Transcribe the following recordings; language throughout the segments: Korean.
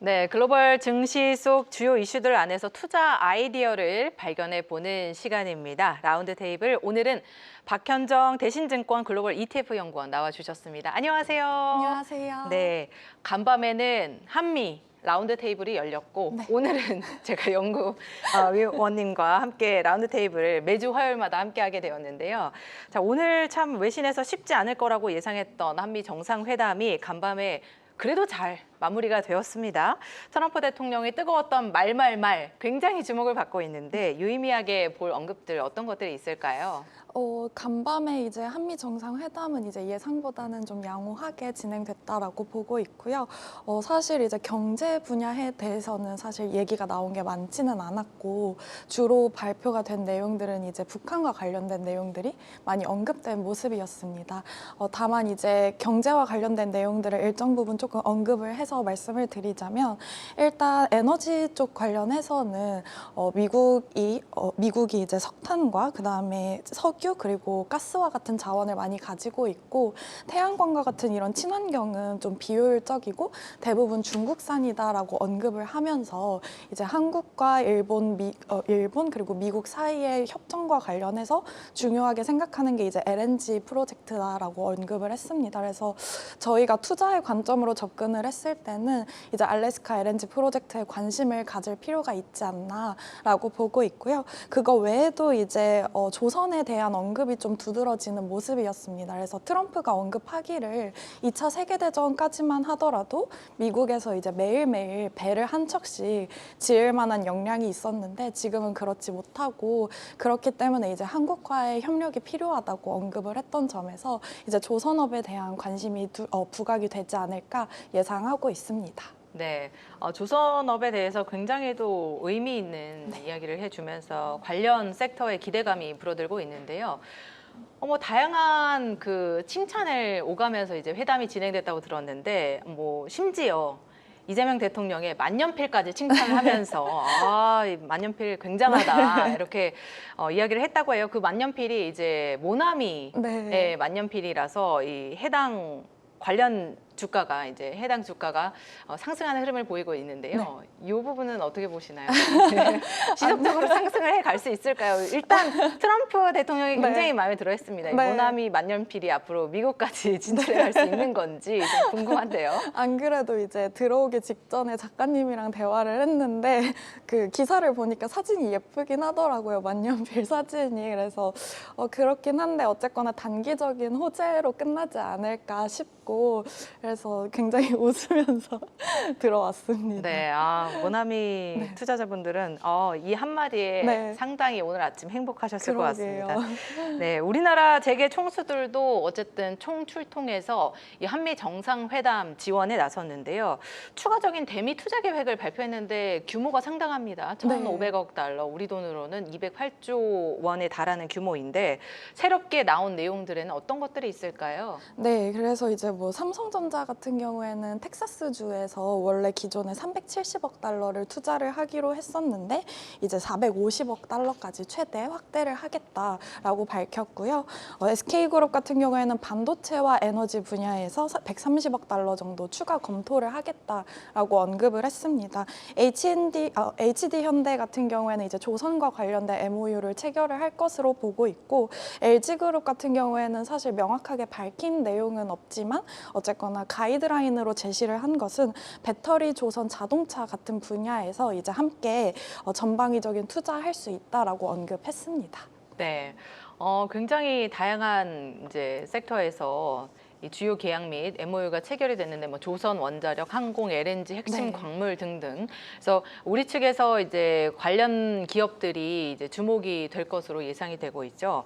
네, 글로벌 증시 속 주요 이슈들 안에서 투자 아이디어를 발견해 보는 시간입니다. 라운드 테이블 오늘은 박현정 대신증권 글로벌 ETF 연구원 나와 주셨습니다. 안녕하세요. 안녕하세요. 네, 간밤에는 한미 라운드 테이블이 열렸고 네. 오늘은 제가 연구원님과 함께 라운드 테이블을 매주 화요일마다 함께하게 되었는데요. 자, 오늘 참 외신에서 쉽지 않을 거라고 예상했던 한미 정상회담이 간밤에 그래도 잘 마무리가 되었습니다. 트럼프 대통령의 뜨거웠던 말말말 굉장히 주목을 받고 있는데 유의미하게 볼 언급들 어떤 것들이 있을까요? 간밤에 이제 한미 정상회담은 이제 예상보다는 좀 양호하게 진행됐다라고 보고 있고요. 사실 이제 경제 분야에 대해서는 사실 얘기가 나온 게 많지는 않았고 주로 발표가 된 내용들은 이제 북한과 관련된 내용들이 많이 언급된 모습이었습니다. 다만 이제 경제와 관련된 내용들을 일정 부분 조금 언급을 해서 말씀을 드리자면 일단 에너지 쪽 관련해서는 미국이 이제 석탄과 그다음에 석유 그리고 가스와 같은 자원을 많이 가지고 있고 태양광과 같은 이런 친환경은 좀 비효율적이고 대부분 중국산이다라고 언급을 하면서 이제 한국과 일본 그리고 미국 사이의 협정과 관련해서 중요하게 생각하는 게 이제 LNG 프로젝트다라고 언급을 했습니다. 그래서 저희가 투자의 관점으로 접근을 했을 때는 이제 알래스카 LNG 프로젝트에 관심을 가질 필요가 있지 않나라고 보고 있고요. 그거 외에도 이제 조선에 대한 언급이 좀 두드러지는 모습이었습니다. 그래서 트럼프가 언급하기를 2차 세계대전까지만 하더라도 미국에서 이제 매일매일 배를 한 척씩 지을 만한 역량이 있었는데 지금은 그렇지 못하고 그렇기 때문에 이제 한국과의 협력이 필요하다고 언급을 했던 점에서 이제 조선업에 대한 관심이 부각이 되지 않을까 예상하고 있습니다. 네, 조선업에 대해서 굉장히 또 의미 있는 이야기를 해주면서 관련 섹터에 기대감이 불어들고 있는데요. 뭐 다양한 그 칭찬을 오가면서 이제 회담이 진행됐다고 들었는데, 뭐 심지어 이재명 대통령의 만년필까지 칭찬을 하면서 이 만년필 굉장하다 이렇게 이야기를 했다고 해요. 그 만년필이 이제 모나미의 네. 만년필이라서 이 해당 관련 주가가 이제 해당 주가가 상승하는 흐름을 보이고 있는데요. 이 부분은 어떻게 보시나요? 네. 지속적으로 상승을 해 갈 수 있을까요? 일단 트럼프 대통령이 굉장히 마음에 들어했습니다. 이 네. 모나미 만년필이 앞으로 미국까지 진출해 갈 수 있는 건지 좀 궁금한데요. 안 그래도 이제 들어오기 직전에 작가님이랑 대화를 했는데 그 기사를 보니까 사진이 예쁘긴 하더라고요. 만년필 사진이. 그래서 그렇긴 한데 어쨌거나 단기적인 호재로 끝나지 않을까 싶고 그래서 굉장히 웃으면서 들어왔습니다. 네, 모나미 투자자분들은 이 한마디에 네. 상당히 오늘 아침 행복하셨을 것 그러게요. 같습니다. 네, 우리나라 재계 총수들도 어쨌든 총출동해서 이 한미 정상회담 지원에 나섰는데요. 추가적인 대미 투자 계획을 발표했는데 규모가 상당합니다. 1,500억 달러, 우리 돈으로는 208조 원에 달하는 규모인데 새롭게 나온 내용들에는 어떤 것들이 있을까요? 네, 그래서 이제 뭐 삼성전자 같은 경우에는 텍사스주에서 원래 기존에 370억 달러를 투자를 하기로 했었는데 이제 450억 달러까지 최대 확대를 하겠다라고 밝혔고요. SK그룹 같은 경우에는 반도체와 에너지 분야에서 130억 달러 정도 추가 검토를 하겠다라고 언급을 했습니다. HD 현대 같은 경우에는 이제 조선과 관련된 MOU를 체결을 할 것으로 보고 있고 LG그룹 같은 경우에는 사실 명확하게 밝힌 내용은 없지만 어쨌거나 가이드라인으로 제시를 한 것은 배터리 조선 자동차 같은 분야에서 이제 함께 전방위적인 투자할 수 있다라고 언급했습니다. 네, 굉장히 다양한 이제 섹터에서 이 주요 계약 및 MOU가 체결이 됐는데 뭐 조선 원자력, 항공, LNG, 핵심 광물 등등. 그래서 우리 측에서 이제 관련 기업들이 이제 주목이 될 것으로 예상이 되고 있죠.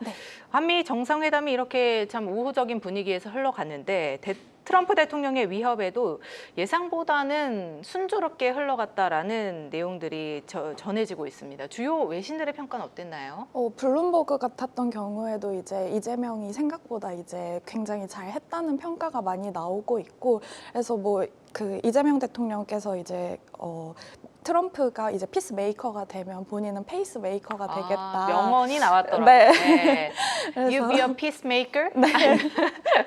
한미 정상회담이 이렇게 참 우호적인 분위기에서 흘러갔는데 트럼프 대통령의 위협에도 예상보다는 순조롭게 흘러갔다라는 내용들이 전해지고 있습니다. 주요 외신들의 평가는 어땠나요? 블룸버그 같았던 경우에도 이제 이재명이 생각보다 이제 굉장히 잘 했다는 평가가 많이 나오고 있고 그래서 뭐 그 이재명 대통령께서 이제 트럼프가 이제 피스메이커가 되면 본인은 페이스메이커가 되겠다. 명언이 나왔더라고요. 네. 네. 그래서- You be a peacemaker? 네.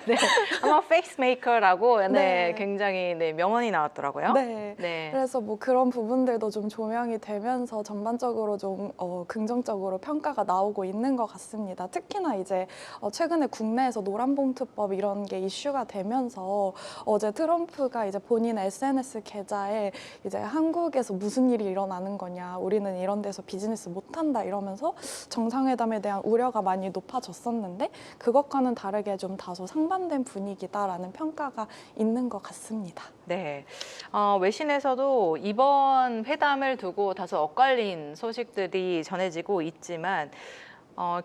네. I'm a facemaker라고 네. 네. 굉장히 네, 명언이 나왔더라고요. 네. 네. 그래서 뭐 그런 부분들도 좀 조명이 되면서 전반적으로 좀 긍정적으로 평가가 나오고 있는 것 같습니다. 특히나 이제 최근에 국내에서 노란봉투법 이런 게 이슈가 되면서 어제 트럼프가 이제 본인 SNS 계좌에 이제 한국에서 무슨 일이 일어나는 거냐, 우리는 이런 데서 비즈니스 못한다 이러면서 정상회담에 대한 우려가 많이 높아졌었는데 그것과는 다르게 좀 다소 상반된 분위기다라는 평가가 있는 것 같습니다. 네. 외신에서도 이번 회담을 두고 다소 엇갈린 소식들이 전해지고 있지만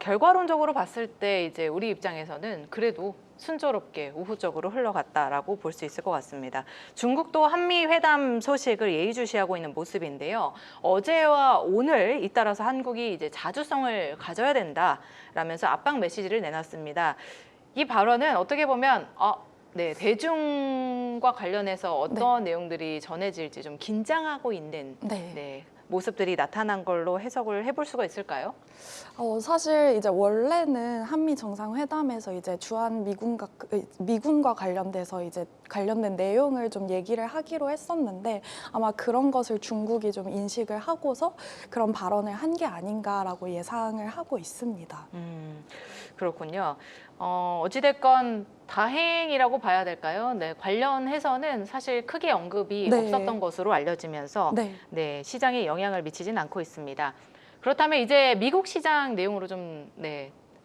결과론적으로 봤을 때 이제 우리 입장에서는 그래도 순조롭게 우호적으로 흘러갔다라고 볼 수 있을 것 같습니다. 중국도 한미 회담 소식을 예의주시하고 있는 모습인데요. 어제와 오늘 잇따라서 한국이 이제 자주성을 가져야 된다라면서 압박 메시지를 내놨습니다. 이 발언은 어떻게 보면 네, 대중과 관련해서 어떤 내용들이 전해질지 좀 긴장하고 있는 네, 모습들이 나타난 걸로 해석을 해볼 수가 있을까요? 사실 이제 원래는 한미 정상회담에서 이제 주한 미군과 관련돼서 이제 관련된 내용을 좀 얘기를 하기로 했었는데 아마 그런 것을 중국이 좀 인식을 하고서 그런 발언을 한 게 아닌가라고 예상을 하고 있습니다. 그렇군요. 어찌됐건 다행이라고 봐야 될까요? 네, 관련해서는 사실 크게 언급이 없었던 것으로 알려지면서 네, 시장에 영향을 미치진 않고 있습니다. 그렇다면 이제 미국 시장 내용으로 좀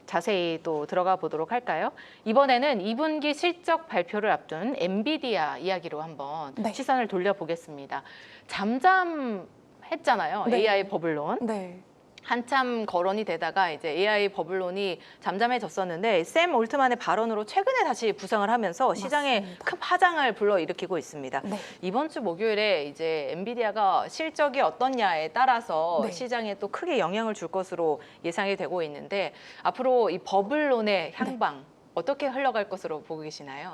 자세히 또 들어가 보도록 할까요? 이번에는 2분기 실적 발표를 앞둔 엔비디아 이야기로 한번 시선을 돌려보겠습니다. 잠잠했잖아요. AI 버블론. 한참 거론이 되다가 이제 AI 버블론이 잠잠해졌었는데 샘 올트만의 발언으로 최근에 다시 부상을 하면서 시장에 큰 파장을 불러일으키고 있습니다. 이번 주 목요일에 이제 엔비디아가 실적이 어떻냐에 따라서 시장에 또 크게 영향을 줄 것으로 예상이 되고 있는데 앞으로 이 버블론의 향방 어떻게 흘러갈 것으로 보고 계시나요?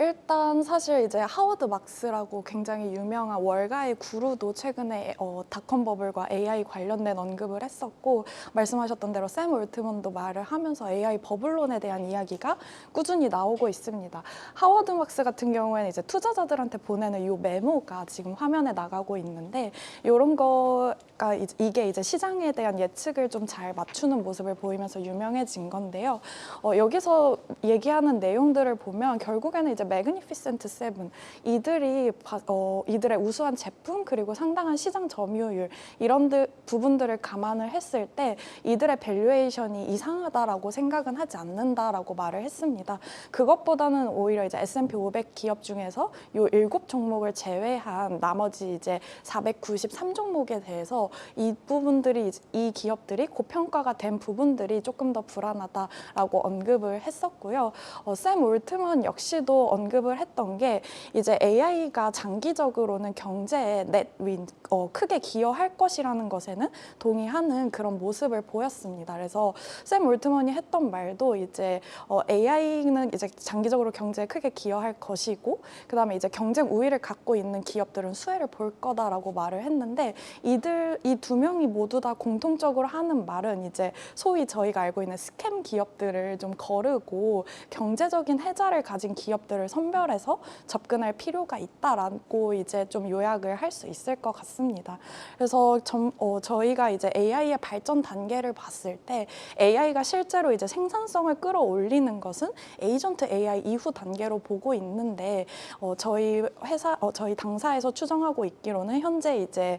일단 사실 이제 하워드 막스라고 굉장히 유명한 월가의 구루도 최근에 닷컴 버블과 AI 관련된 언급을 했었고 말씀하셨던 대로 샘 올트먼도 말을 하면서 AI 버블론에 대한 이야기가 꾸준히 나오고 있습니다. 하워드 막스 같은 경우에는 이제 투자자들한테 보내는 이 메모가 지금 화면에 나가고 있는데 이런 거가 이게 이제 시장에 대한 예측을 좀 잘 맞추는 모습을 보이면서 유명해진 건데요. 여기서 얘기하는 내용들을 보면 결국에는 이제 매그니피센트 세븐 이들의 우수한 제품 그리고 상당한 시장 점유율 이런 부분들을 감안을 했을 때 이들의 밸류에이션이 이상하다라고 생각은 하지 않는다라고 말을 했습니다. 그것보다는 오히려 이제 S&P 500 기업 중에서 요 7종목을 제외한 나머지 이제 493종목에 대해서 이 기업들이 고평가가 된 부분들이 조금 더 불안하다라고 언급을 했었고 샘 올트먼 역시도 언급을 했던 게 이제 AI가 장기적으로는 경제에 크게 기여할 것이라는 것에는 동의하는 그런 모습을 보였습니다. 그래서 샘 올트먼이 했던 말도 이제 AI는 이제 장기적으로 경제에 크게 기여할 것이고 그다음에 이제 경쟁 우위를 갖고 있는 기업들은 수혜를 볼 거다라고 말을 했는데 이 두 명이 모두 다 공통적으로 하는 말은 이제 소위 저희가 알고 있는 스캠 기업들을 좀 거르고 경제적인 혜자를 가진 기업들을 선별해서 접근할 필요가 있다라고 이제 좀 요약을 할 수 있을 것 같습니다. 그래서 저희가 이제 AI의 발전 단계를 봤을 때 AI가 실제로 이제 생산성을 끌어올리는 것은 에이전트 AI 이후 단계로 보고 있는데 저희 당사에서 추정하고 있기로는 현재 이제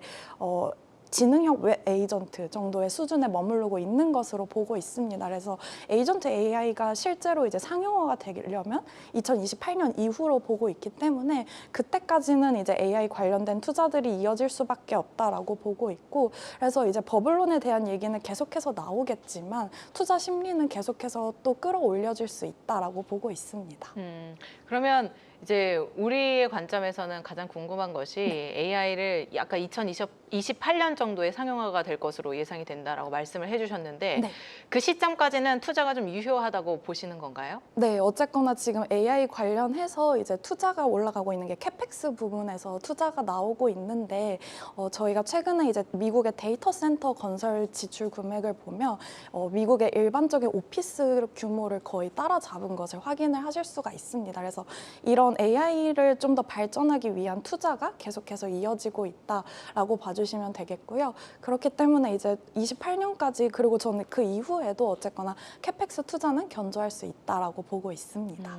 지능형 웹 에이전트 정도의 수준에 머무르고 있는 것으로 보고 있습니다. 그래서 에이전트 AI가 실제로 이제 상용화가 되려면 2028년 이후로 보고 있기 때문에 그때까지는 이제 AI 관련된 투자들이 이어질 수밖에 없다라고 보고 있고 그래서 이제 버블론에 대한 얘기는 계속해서 나오겠지만 투자 심리는 계속해서 또 끌어올려질 수 있다라고 보고 있습니다. 그러면 이제 우리의 관점에서는 가장 궁금한 것이 AI를 약간 2028년 정도에 상용화가 될 것으로 예상이 된다라고 말씀을 해주셨는데 네. 그 시점까지는 투자가 좀 유효하다고 보시는 건가요? 네, 어쨌거나 지금 AI 관련해서 이제 투자가 올라가고 있는 게 캐펙스 부분에서 투자가 나오고 있는데 저희가 최근에 이제 미국의 데이터 센터 건설 지출 금액을 보면 미국의 일반적인 오피스 규모를 거의 따라잡은 것을 확인을 하실 수가 있습니다. 그래서 이런 AI를 좀 더 발전하기 위한 투자가 계속해서 이어지고 있다라고 봐주시면 되겠고요. 그렇기 때문에 이제 28년까지 그리고 저는 그 이후에도 어쨌거나 캐펙스 투자는 견조할 수 있다라고 보고 있습니다.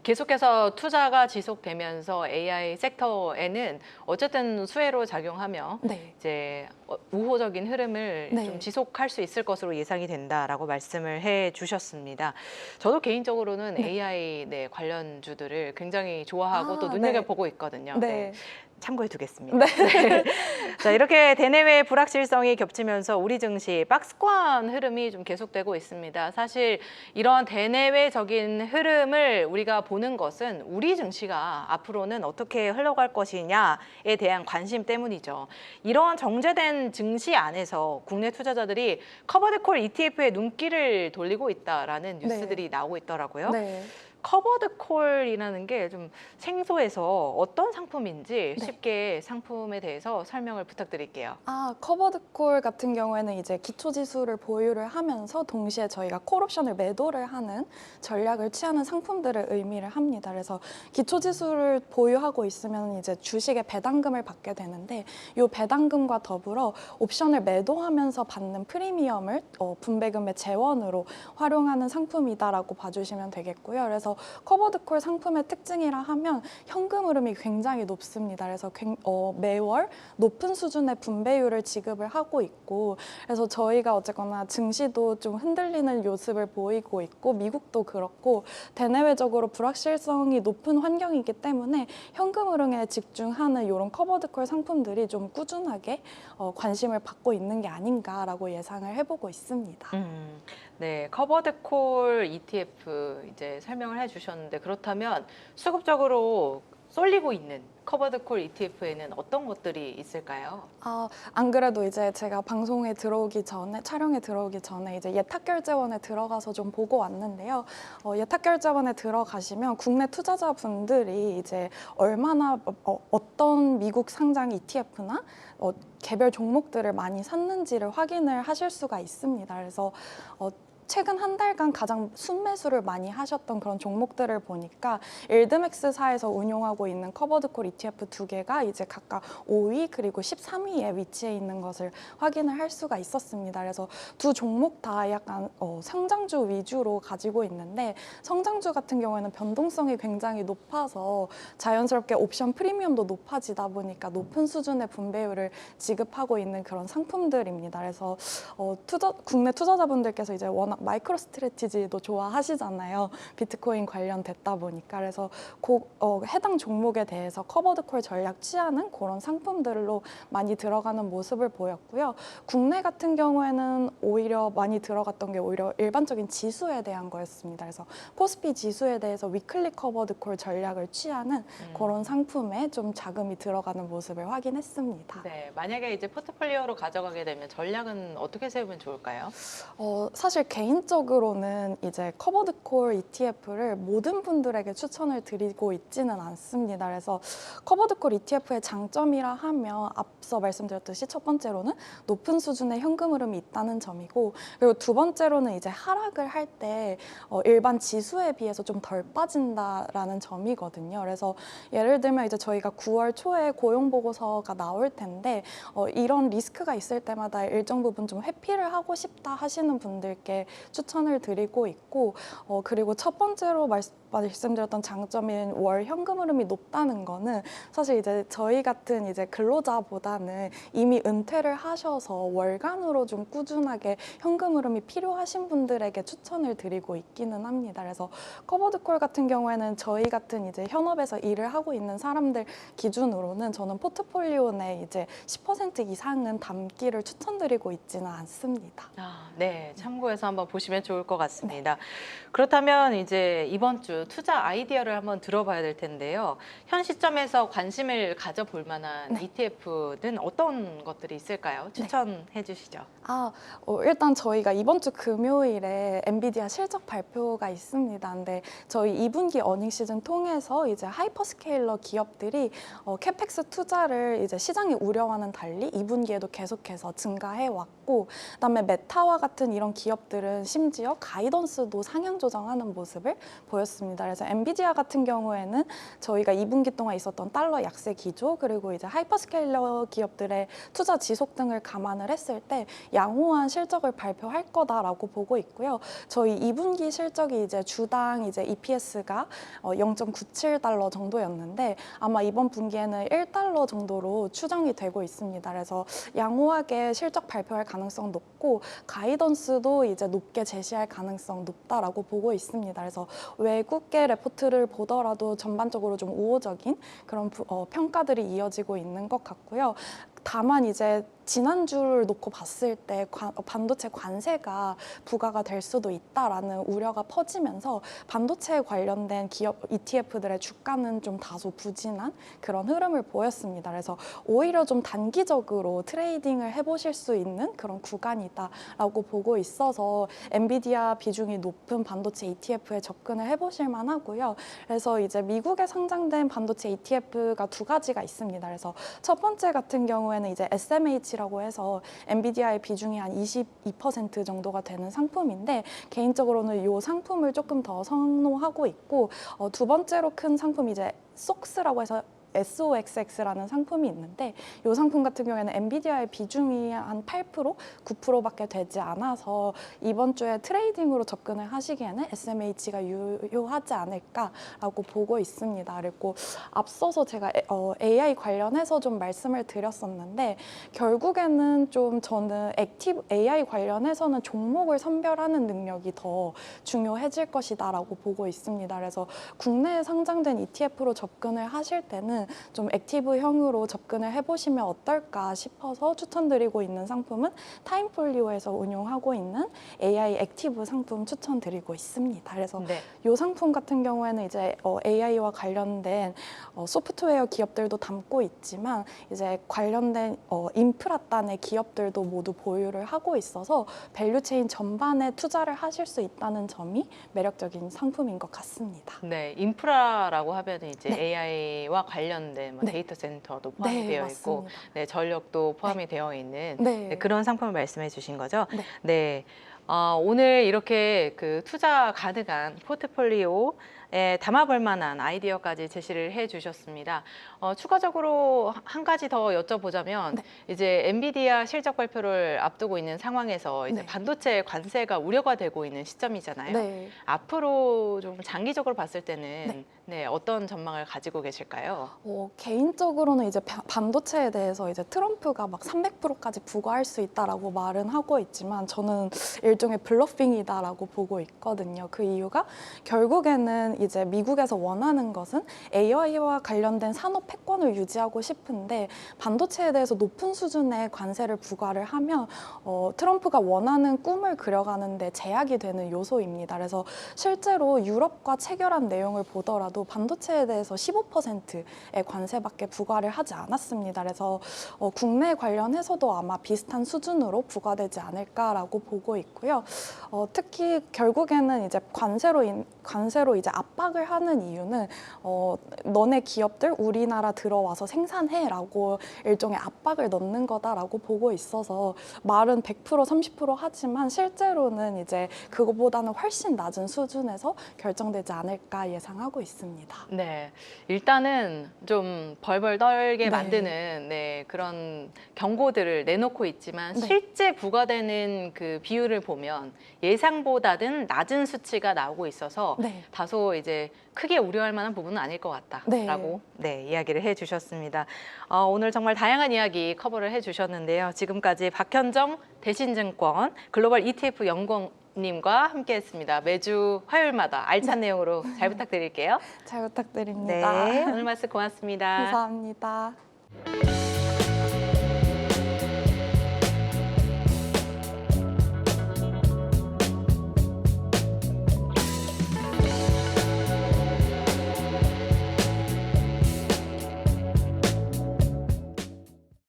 계속해서 투자가 지속되면서 AI 섹터에는 어쨌든 수혜로 작용하며 네. 이제 우호적인 흐름을 네. 좀 지속할 수 있을 것으로 예상이 된다라고 말씀을 해주셨습니다. 저도 개인적으로는 네. AI 관련주들을 굉장히 좋아하고 또 네. 눈여겨보고 있거든요. 네. 참고해 두겠습니다. 네. 네. 자, 이렇게 대내외 불확실성이 겹치면서 우리 증시 박스권 흐름이 좀 계속되고 있습니다. 사실 이런 대내외적인 흐름을 우리가 보는 것은 우리 증시가 앞으로는 어떻게 흘러갈 것이냐에 대한 관심 때문이죠. 이런 정제된 증시 안에서 국내 투자자들이 커버드 콜 ETF에 눈길을 돌리고 있다라는 뉴스들이 나오고 있더라고요. 네. 커버드 콜이라는 게 좀 생소해서 어떤 상품인지 네. 쉽게 상품에 대해서 설명을 부탁드릴게요. 커버드 콜 같은 경우에는 이제 기초 지수를 보유를 하면서 동시에 저희가 콜 옵션을 매도를 하는 전략을 취하는 상품들을 의미를 합니다. 그래서 기초 지수를 보유하고 있으면 이제 주식의 배당금을 받게 되는데 이 배당금과 더불어 옵션을 매도하면서 받는 프리미엄을 분배금의 재원으로 활용하는 상품이다라고 봐주시면 되겠고요. 그래서 커버드 콜 상품의 특징이라 하면 현금 흐름이 굉장히 높습니다. 그래서 매월 높은 수준의 분배율을 지급을 하고 있고 그래서 저희가 어쨌거나 증시도 좀 흔들리는 모습을 보이고 있고 미국도 그렇고 대내외적으로 불확실성이 높은 환경이기 때문에 현금 흐름에 집중하는 이런 커버드콜 상품들이 좀 꾸준하게 관심을 받고 있는 게 아닌가라고 예상을 해보고 있습니다. 네, 커버드 콜 ETF 이제 설명을 해주셨는데 그렇다면 수급적으로 쏠리고 있는 커버드 콜 ETF에는 어떤 것들이 있을까요? 안 그래도 이제 제가 방송에 들어오기 전에 촬영에 들어오기 전에 이제 예탁결제원에 들어가서 좀 보고 왔는데요. 예탁결제원에 들어가시면 국내 투자자분들이 이제 얼마나 어떤 미국 상장 ETF나 개별 종목들을 많이 샀는지를 확인을 하실 수가 있습니다. 그래서 최근 한 달간 가장 순매수를 많이 하셨던 그런 종목들을 보니까 일드맥스사에서 운용하고 있는 커버드콜 ETF 두 개가 이제 각각 5위 그리고 13위에 위치해 있는 것을 확인을 할 수가 있었습니다. 그래서 두 종목 다 약간 성장주 위주로 가지고 있는데 성장주 같은 경우에는 변동성이 굉장히 높아서 자연스럽게 옵션 프리미엄도 높아지다 보니까 높은 수준의 분배율을 지급하고 있는 그런 상품들입니다. 그래서 국내 투자자분들께서 이제 워낙 마이크로 스트래티지도 좋아하시잖아요. 비트코인 관련됐다 보니까. 그래서 해당 종목에 대해서 커버드 콜 전략 취하는 그런 상품들로 많이 들어가는 모습을 보였고요. 국내 같은 경우에는 오히려 많이 들어갔던 게 오히려 일반적인 지수에 대한 거였습니다. 그래서 코스피 지수에 대해서 위클리 커버드 콜 전략을 취하는 그런 상품에 좀 자금이 들어가는 모습을 확인했습니다. 네, 만약에 이제 포트폴리오로 가져가게 되면 전략은 어떻게 세우면 좋을까요? 사실 개인적으로는 이제 커버드 콜 ETF를 모든 분들에게 추천을 드리고 있지는 않습니다. 그래서 커버드 콜 ETF의 장점이라 하면 앞서 말씀드렸듯이 첫 번째로는 높은 수준의 현금 흐름이 있다는 점이고 그리고 두 번째로는 이제 하락을 할 때 일반 지수에 비해서 좀 덜 빠진다라는 점이거든요. 그래서 예를 들면 이제 저희가 9월 초에 고용 보고서가 나올 텐데 이런 리스크가 있을 때마다 일정 부분 좀 회피를 하고 싶다 하시는 분들께 추천을 드리고 있고 그리고 첫 번째로 말씀드렸던 장점인 월 현금 흐름이 높다는 거는 사실 이제 저희 같은 이제 근로자보다는 이미 은퇴를 하셔서 월간으로 좀 꾸준하게 현금 흐름이 필요하신 분들에게 추천을 드리고 있기는 합니다. 그래서 커버드콜 같은 경우에는 저희 같은 이제 현업에서 일을 하고 있는 사람들 기준으로는 저는 포트폴리오 내 이제 10% 이상은 담기를 추천드리고 있지는 않습니다. 네, 참고해서 한번 한번 보시면 좋을 것 같습니다. 그렇다면 이제 이번 주 투자 아이디어를 한번 들어봐야 될 텐데요. 현 시점에서 관심을 가져볼 만한 ETF는 어떤 것들이 있을까요? 추천해 주시죠. 일단 저희가 이번 주 금요일에 엔비디아 실적 발표가 있습니다. 근데 저희 2분기 어닝 시즌 통해서 이제 하이퍼스케일러 기업들이 캐펙스 투자를 이제 시장이 우려와는 달리 2분기에도 계속해서 증가해 왔고, 그다음에 메타와 같은 이런 기업들은 심지어 가이던스도 상향 조정하는 모습을 보였습니다. 그래서 엔비디아 같은 경우에는 저희가 2분기 동안 있었던 달러 약세 기조, 그리고 이제 하이퍼스케일러 기업들의 투자 지속 등을 감안을 했을 때 양호한 실적을 발표할 거다라고 보고 있고요. 저희 2분기 실적이 이제 주당 이제 EPS가 0.97달러 정도였는데 아마 이번 분기에는 1달러 정도로 추정이 되고 있습니다. 그래서 양호하게 실적 발표할 가능성 높고 가이던스도 이제 높게 제시할 가능성 높다라고 보고 있습니다. 그래서 외국계 레포트를 보더라도 전반적으로 좀 우호적인 그런 평가들이 이어지고 있는 것 같고요. 다만 이제 지난주를 놓고 봤을 때 반도체 관세가 부과가 될 수도 있다라는 우려가 퍼지면서 반도체에 관련된 기업 ETF들의 주가는 좀 다소 부진한 그런 흐름을 보였습니다. 그래서 오히려 좀 단기적으로 트레이딩을 해보실 수 있는 그런 구간이다라고 보고 있어서 엔비디아 비중이 높은 반도체 ETF에 접근을 해보실 만하고요. 그래서 이제 미국에 상장된 반도체 ETF가 두 가지가 있습니다. 그래서 첫 번째 같은 경우에는 이제 SMH라고 해서 엔비디아의 비중이 한 22% 정도가 되는 상품인데 개인적으로는 이 상품을 조금 더 선호하고 있고, 두 번째로 큰 상품이 이제 SOX라고 해서 SOXX라는 상품이 있는데 이 상품 같은 경우에는 엔비디아의 비중이 한 8%, 9%밖에 되지 않아서 이번 주에 트레이딩으로 접근을 하시기에는 SMH가 유효하지 않을까라고 보고 있습니다. 그리고 앞서서 제가 AI 관련해서 좀 말씀을 드렸었는데 결국에는 좀 저는 액티브 AI 관련해서는 종목을 선별하는 능력이 더 중요해질 것이다라고 보고 있습니다. 그래서 국내에 상장된 ETF로 접근을 하실 때는 좀 액티브형으로 접근을 해보시면 어떨까 싶어서 추천드리고 있는 상품은 타임폴리오에서 운용하고 있는 AI 액티브 상품 추천드리고 있습니다. 그래서 이 상품 같은 경우에는 이제 AI와 관련된 소프트웨어 기업들도 담고 있지만 이제 관련된 인프라단의 기업들도 모두 보유를 하고 있어서 밸류체인 전반에 투자를 하실 수 있다는 점이 매력적인 상품인 것 같습니다. 네, 인프라라고 하면 이제 AI와 관련된 뭐 데이터 센터도 포함이 되어 있고, 전력도 포함이 되어 있는 그런 상품을 말씀해 주신 거죠. 네. 오늘 이렇게 그 투자 가능한 포트폴리오에 담아볼 만한 아이디어까지 제시를 해 주셨습니다. 추가적으로 한 가지 더 여쭤보자면 이제 엔비디아 실적 발표를 앞두고 있는 상황에서 이제 반도체 관세가 우려가 되고 있는 시점이잖아요. 앞으로 좀 장기적으로 봤을 때는 어떤 전망을 가지고 계실까요? 개인적으로는 이제 반도체에 대해서 이제 트럼프가 막 300%까지 부과할 수 있다라고 말은 하고 있지만 저는 일종의 블러핑이다라고 보고 있거든요. 그 이유가 결국에는 이제 미국에서 원하는 것은 AI와 관련된 산업 패권을 유지하고 싶은데 반도체에 대해서 높은 수준의 관세를 부과를 하면 트럼프가 원하는 꿈을 그려가는데 제약이 되는 요소입니다. 그래서 실제로 유럽과 체결한 내용을 보더라도 반도체에 대해서 15%의 관세밖에 부과를 하지 않았습니다. 그래서 국내 관련해서도 아마 비슷한 수준으로 부과되지 않을까라고 보고 있고요. 특히 결국에는 이제 관세로 이제 압박을 하는 이유는 너네 기업들 우리나라 들어와서 생산해라고 일종의 압박을 넣는 거다라고 보고 있어서 말은 100% 30% 하지만 실제로는 이제 그거보다는 훨씬 낮은 수준에서 결정되지 않을까 예상하고 있습니다. 네, 일단은 좀 벌벌 떨게 만드는 그런 경고들을 내놓고 있지만 실제 부과되는 그 비율을 보면 예상보다는 낮은 수치가 나오고 있어서 다소 이제 크게 우려할 만한 부분은 아닐 것 같다라고 이야기를 해주셨습니다. 오늘 정말 다양한 이야기 커버를 해주셨는데요. 지금까지 박현정 대신증권 글로벌 ETF 연구원님과 함께했습니다. 매주 화요일마다 알찬 내용으로 잘 부탁드릴게요. 잘 부탁드립니다. 오늘 말씀 고맙습니다. 감사합니다.